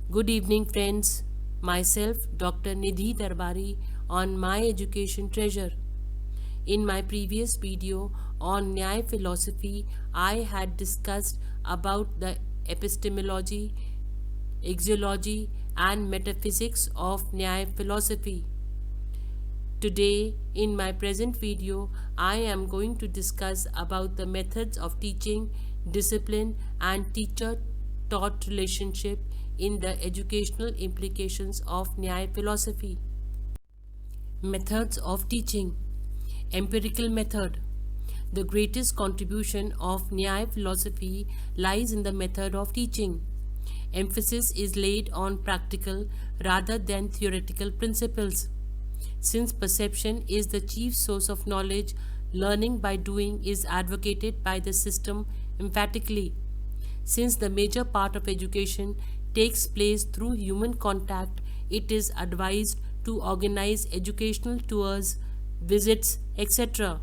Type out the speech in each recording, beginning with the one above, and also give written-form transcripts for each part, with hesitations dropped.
Good evening, friends. Myself, Dr. Nidhi Darbari, on My Education Treasure. In my previous video on NYAYA philosophy, I had discussed about the epistemology, axiology, and metaphysics of NYAYA philosophy. Today, in my present video, I am going to discuss about the methods of teaching, discipline, and teacher-taught relationship in the educational implications of NYAYA philosophy. Methods of teaching. Empirical method. The greatest contribution of NYAYA philosophy lies in the method of teaching. Emphasis is laid on practical rather than theoretical principles. Since perception is the chief source of knowledge, learning by doing is advocated by the system emphatically. Since the major part of education takes place through human contact, it is advised to organize educational tours, visits, etc.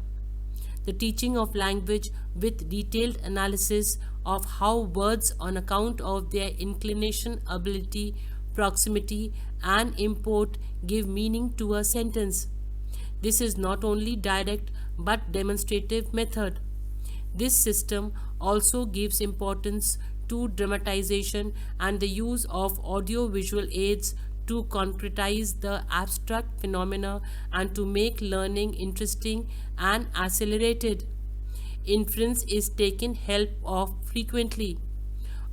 The teaching of language with detailed analysis of how words, on account of their inclination, ability, proximity, and import, give meaning to a sentence. This is not only direct but demonstrative method. This system also gives importance to dramatization and the use of audio-visual aids to concretize the abstract phenomena and to make learning interesting and accelerated. Inference is taken help of frequently.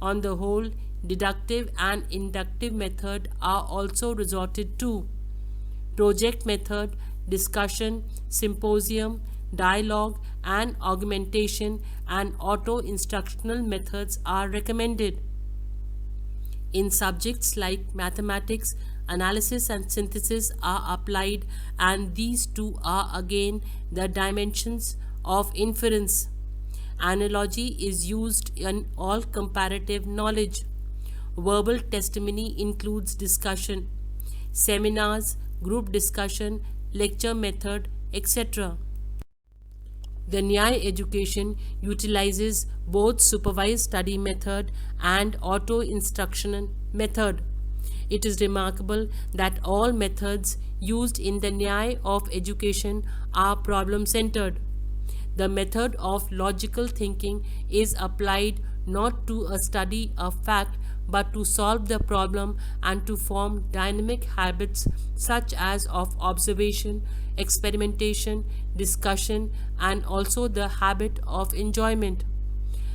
On the whole, deductive and inductive method are also resorted to. Project method, discussion, symposium, dialogue, and augmentation and auto-instructional methods are recommended. In subjects like mathematics, analysis and synthesis are applied, and these two are again the dimensions of inference. Analogy is used in all comparative knowledge. Verbal testimony includes discussion, seminars, group discussion, lecture method, etc. The NYAYA education utilizes both supervised study method and auto-instruction method. It is remarkable that all methods used in the NYAYA of education are problem-centered. The method of logical thinking is applied not to a study of fact but to solve the problem and to form dynamic habits such as of observation, experimentation, discussion, and also the habit of enjoyment.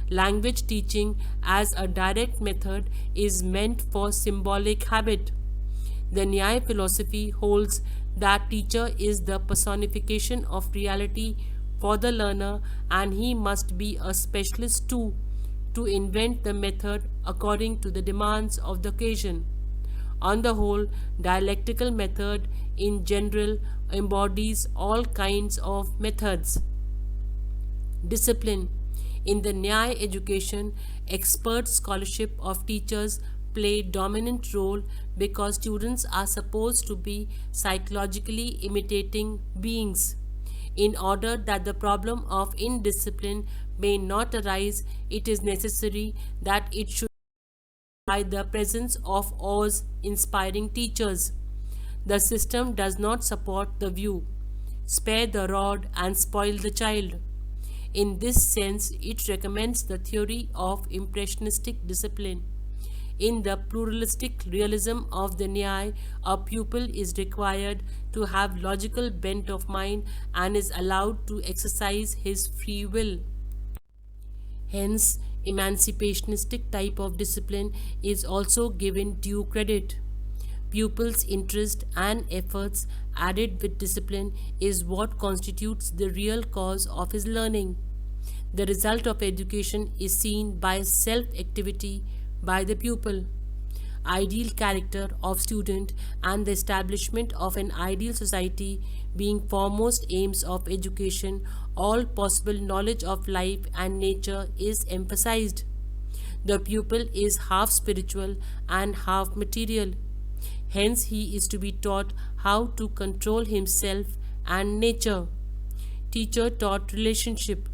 Language teaching as a direct method is meant for symbolic habit. The NYAYA philosophy holds that teacher is the personification of reality for the learner, and he must be a specialist too to invent the method according to the demands of the occasion. On the whole, dialectical method in general embodies all kinds of methods. Discipline. In the NYAYA education, expert scholarship of teachers play dominant role because students are supposed to be psychologically imitating beings. In order that the problem of indiscipline may not arise, it is necessary that it should be by the presence of awe-inspiring teachers. The system does not support the view, spare the rod and spoil the child. In this sense, it recommends the theory of impressionistic discipline. In the pluralistic realism of the NYAYA, a pupil is required to have logical bent of mind and is allowed to exercise his free will. Hence, emancipationistic type of discipline is also given due credit. Pupils' interest and efforts added with discipline is what constitutes the real cause of his learning. The result of education is seen by self-activity by the pupil. Ideal character of student and the establishment of an ideal society being foremost aims of education, all possible knowledge of life and nature is emphasized. The pupil is half spiritual and half material. Hence, he is to be taught how to control himself and nature. Teacher-taught relationship.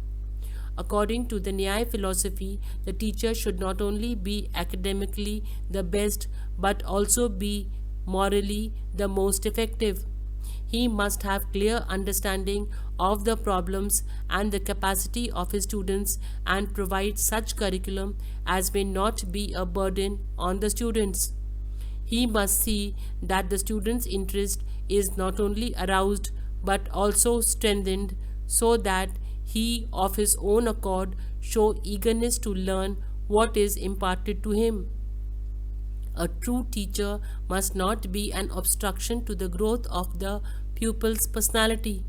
According to the NYAYA philosophy, the teacher should not only be academically the best but also be morally the most effective. He must have clear understanding of the problems and the capacity of his students and provide such curriculum as may not be a burden on the students. He must see that the student's interest is not only aroused but also strengthened so that he of his own accord show eagerness to learn what is imparted to him. A true teacher must not be an obstruction to the growth of the pupil's personality.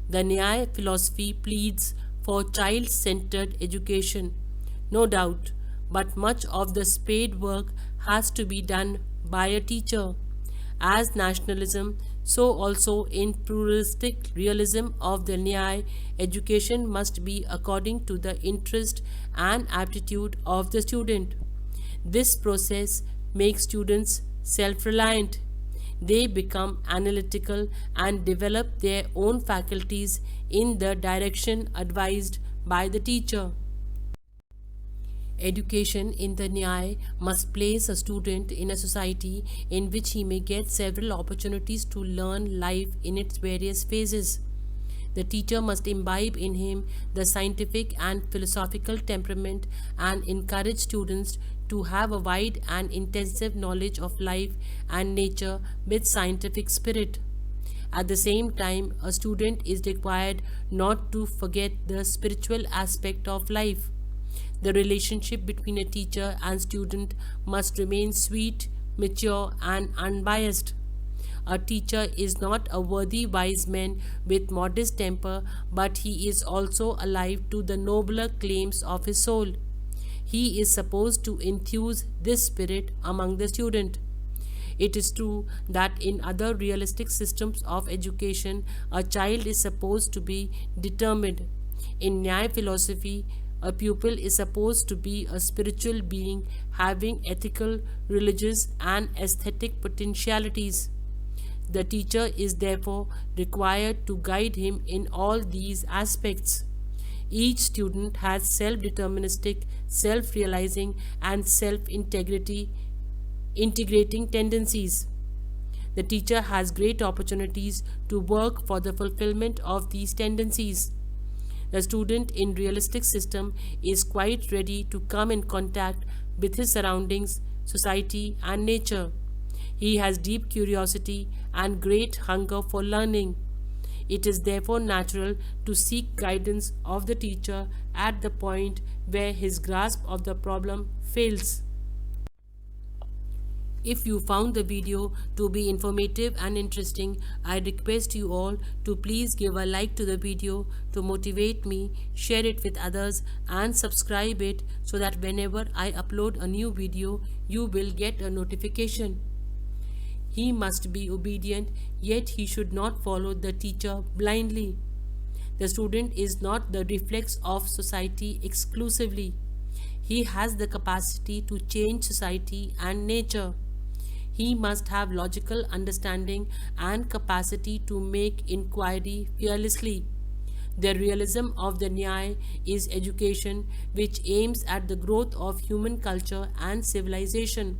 The NYAYA philosophy pleads for child-centered education, no doubt, but much of the spade work has to be done by a teacher. As nationalism, so also in pluralistic realism of the NYAYA, education must be according to the interest and aptitude of the student. This process makes students self-reliant. They become analytical and develop their own faculties in the direction advised by the teacher. Education in the NYAYA must place a student in a society in which he may get several opportunities to learn life in its various phases. The teacher must imbibe in him the scientific and philosophical temperament and encourage students to have a wide and intensive knowledge of life and nature with scientific spirit. At the same time, a student is required not to forget the spiritual aspect of life. The relationship between a teacher and student must remain sweet, mature, and unbiased. A teacher is not a worthy wise man with modest temper, but he is also alive to the nobler claims of his soul. He is supposed to infuse this spirit among the student. It is true that in other realistic systems of education, a child is supposed to be determined. In NYAYA philosophy, a pupil is supposed to be a spiritual being having ethical, religious, and aesthetic potentialities. The teacher is therefore required to guide him in all these aspects. Each student has self-deterministic, self-realizing, and self-integrating tendencies. The teacher has great opportunities to work for the fulfillment of these tendencies. The student in realistic system is quite ready to come in contact with his surroundings, society, and nature. He has deep curiosity and great hunger for learning. It is therefore natural to seek guidance of the teacher at the point where his grasp of the problem fails. If you found the video to be informative and interesting, I request you all to please give a like to the video to motivate me, share it with others, and subscribe it so that whenever I upload a new video, you will get a notification. He must be obedient, yet he should not follow the teacher blindly. The student is not the reflex of society exclusively. He has the capacity to change society and nature. He must have logical understanding and capacity to make inquiry fearlessly. The realism of the NYAYA is education which aims at the growth of human culture and civilization.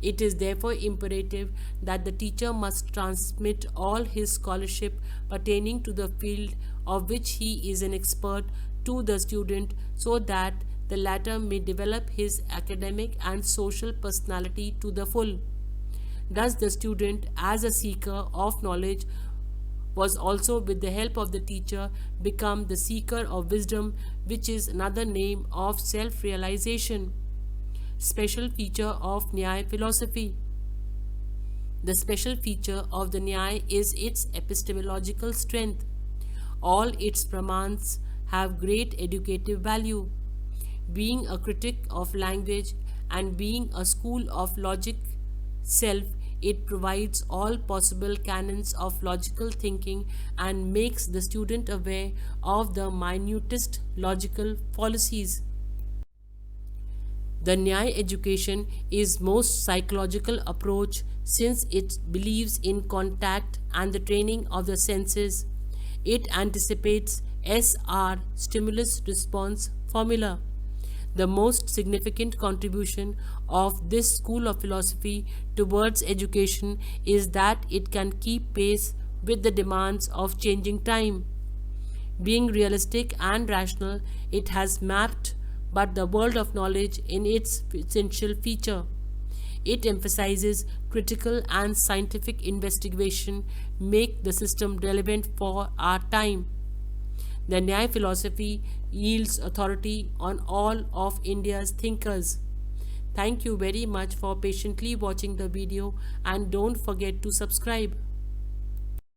It is therefore imperative that the teacher must transmit all his scholarship pertaining to the field of which he is an expert to the student so that the latter may develop his academic and social personality to the full. Thus, the student, as a seeker of knowledge, was also, with the help of the teacher, become the seeker of wisdom, which is another name of self-realization. Special feature of NYAYA philosophy. The special feature of the NYAYA is its epistemological strength. All its pramans have great educative value. Being a critic of language and being a school of logic self, it provides all possible canons of logical thinking and makes the student aware of the minutest logical fallacies. The NYAYA education is most psychological approach since it believes in contact and the training of the senses. It anticipates SR stimulus response formula. The most significant contribution of this school of philosophy towards education is that it can keep pace with the demands of changing time. Being realistic and rational, it has mapped but the world of knowledge in its essential feature. It emphasizes critical and scientific investigation, make the system relevant for our time. The Nyaya philosophy yields authority on all of India's thinkers. Thank you very much for patiently watching the video and don't forget to subscribe.